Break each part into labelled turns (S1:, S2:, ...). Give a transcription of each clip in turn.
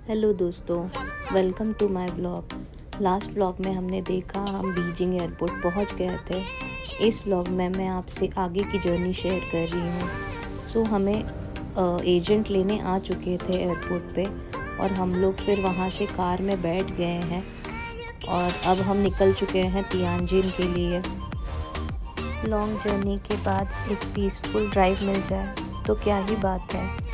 S1: Hello दोस्तों, welcome to my vlog. Last vlog में हमने देखा हम बीजिंग एयरपोर्ट पहुंच गए थे। इस व्लॉग में मैं आपसे आगे की जर्नी शेयर कर रही हूं। हमें एजेंट लेने आ चुके थे एयरपोर्ट पे और हम लोग फिर वहां से कार में बैठ गए हैं और अब हम निकल चुके हैं तियानजिन के लिए। लॉन्ग जर्नी के बाद एक पीसफुल ड्राइव मिल जाए तो क्या ही बात है।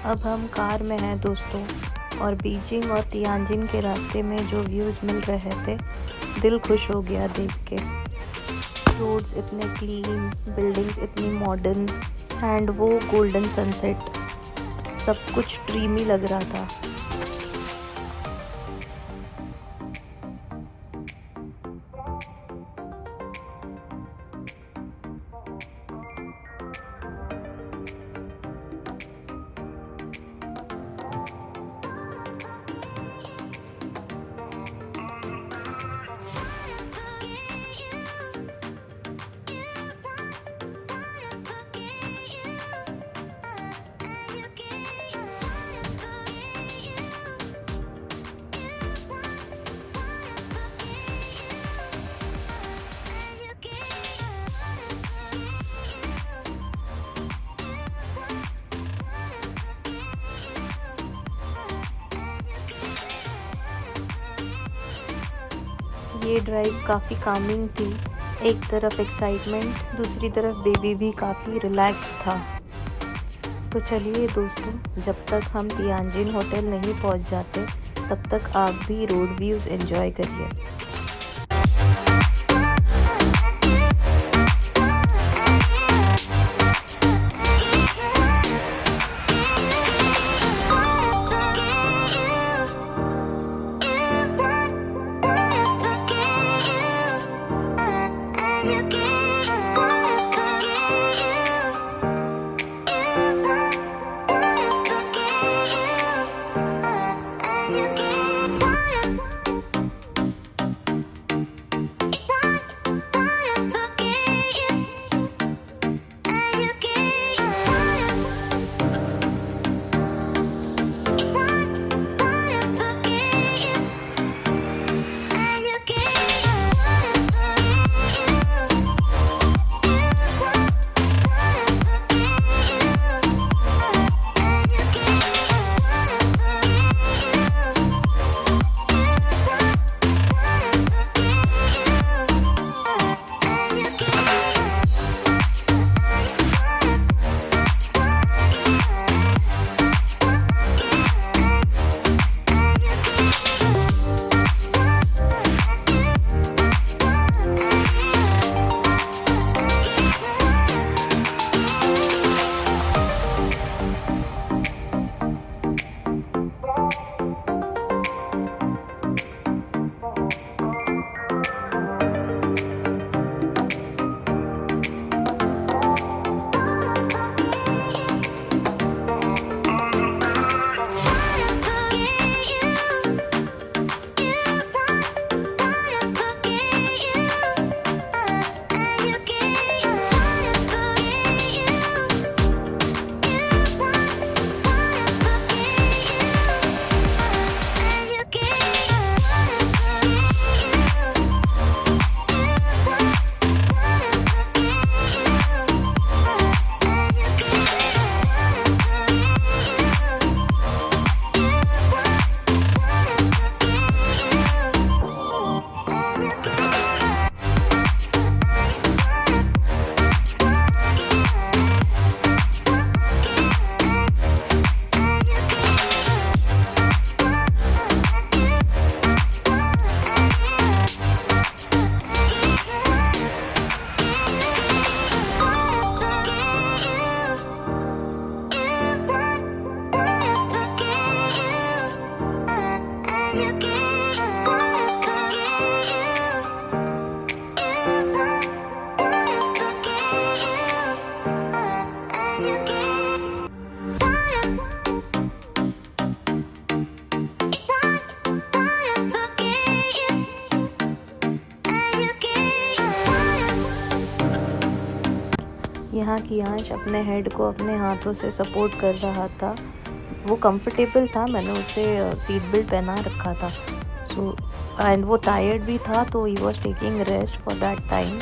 S1: अब हम कार में हैं दोस्तों, और बीजिंग और तियानजिन के रास्ते में जो व्यूज़ मिल रहे थे, दिल खुश हो गया देख के। रोड्स इतने क्लीन, बिल्डिंग्स इतनी मॉडर्न एंड वो गोल्डन सनसेट, सब कुछ ड्रीमी लग रहा था। ये ड्राइव काफ़ी कामिंग थी। एक तरफ एक्साइटमेंट, दूसरी तरफ बेबी भी काफ़ी रिलैक्स था। तो चलिए दोस्तों, जब तक हम तियानजिन होटल नहीं पहुंच जाते तब तक आप भी रोड व्यूज़ एंजॉय करिए। यहाँ कियांश अपने हेड को अपने हाथों से सपोर्ट कर रहा था। वो कंफर्टेबल था, मैंने उसे सीट बेल्ट पहना रखा था। सो एंड वो टायर्ड भी था, तो he was taking rest for that time.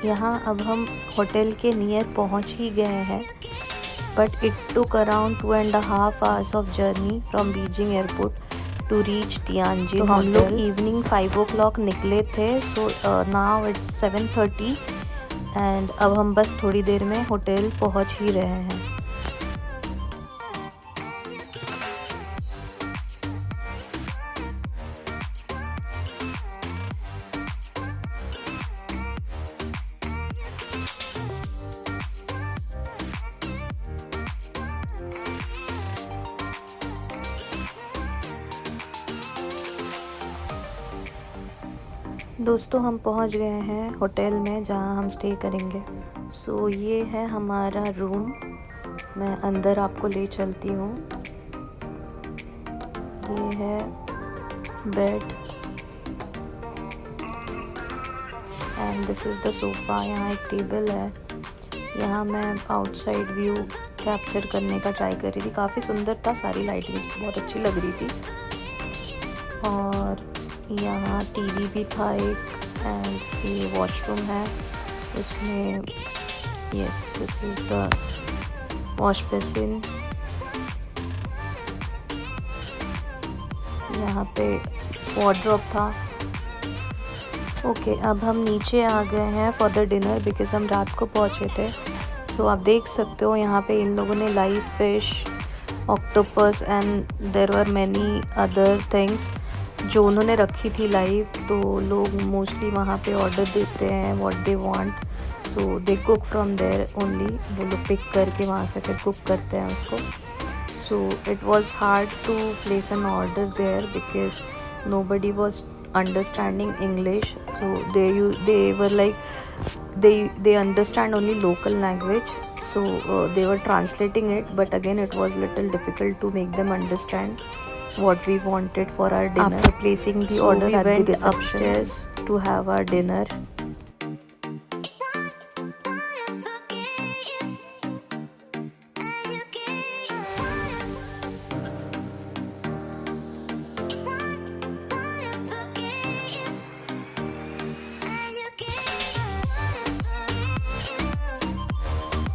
S1: यहाँ अब हम होटल के नियर पहुँच ही गए हैं, but it took around 2.5 hours of journey from Beijing airport to reach Tianjin. तो हम लोग इवनिंग 5 o'clock निकले थे, सो नाउ इट्स 7:30 एंड अब हम बस थोड़ी देर में होटल पहुँच ही रहे हैं। दोस्तों हम पहुंच गए हैं होटल में जहां हम स्टे करेंगे। सो ये है हमारा रूम, मैं अंदर आपको ले चलती हूँ। ये है bed and this is the sofa. यहाँ एक टेबल है। यहाँ मैं आउटसाइड व्यू कैप्चर करने का ट्राई कर रही थी, काफ़ी सुंदर था, सारी लाइटिंग्स बहुत अच्छी लग रही थी। और यहाँ टीवी भी था एक एंड ये वॉशरूम है, उसमें yes this is the wash basin. यहाँ पे वार्डरोब था। ओके अब हम नीचे आ गए हैं फॉर द डिनर बिकॉज़ हम रात को पहुँचे थे। सो आप देख सकते हो यहाँ पे इन लोगों ने live fish, octopus and there were many other things जो उन्होंने रखी थी लाइव। तो लोग मोस्टली वहाँ पे ऑर्डर देते हैं what they want, so they cook from there only. वो लोग पिक करके वहाँ से फिर कुक करते हैं उसको। So it was hard to place an order there because nobody was understanding English, so they were like they understand only local language, so they were translating it, but again it was little difficult to make them understand what we wanted for our dinner. After placing the order, we went upstairs to have our dinner.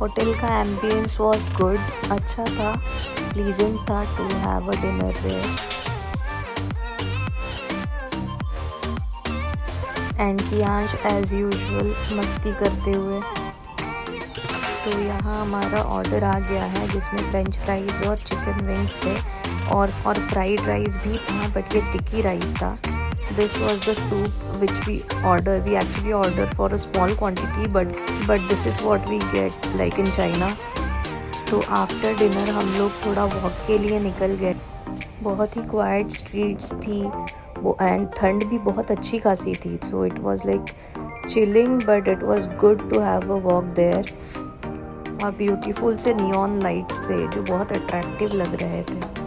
S1: Hotel का ambience was good, अच्छा था, pleasant था to have a dinner there. And Kiyansh as usual मस्ती करते हुए। तो यहाँ हमारा ऑर्डर आ गया है जिसमें फ्रेंच फ्राइज़ और चिकन विंग्स थे और फ्राइड राइस भी था, बट ये स्टिकी राइस था। This was the soup which we actually order for a small quantity, but this is what we get like in China. तो आफ्टर डिनर हम लोग थोड़ा वॉक के लिए निकल गए। बहुत ही क्वाइट स्ट्रीट्स थी वो, एंड ठंड भी बहुत अच्छी खासी थी। So it was like chilling, but it was good to have a walk there. और ब्यूटीफुल से नियॉन लाइट्स थे जो बहुत अट्रैक्टिव लग रहे थे।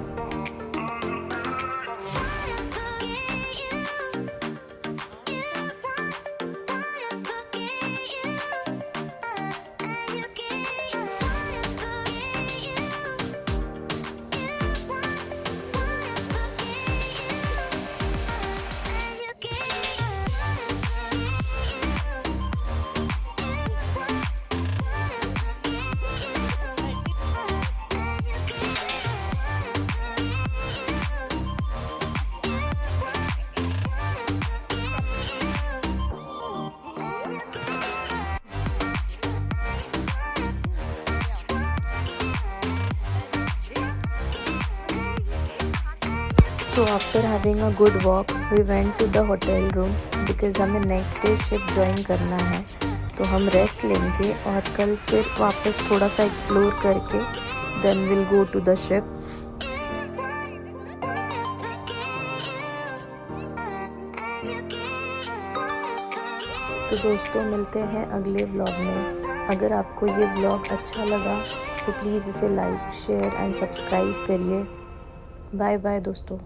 S1: So after having a good walk, we went to the hotel room because हमें next day ship join करना है। तो हम रेस्ट लेंगे और कल फिर वापस थोड़ा सा एक्सप्लोर करके then we'll go to the ship। तो दोस्तों मिलते हैं अगले व्लॉग में। अगर आपको ये व्लॉग अच्छा लगा तो प्लीज़ इसे लाइक, शेयर एंड सब्सक्राइब करिए। बाय बाय दोस्तों।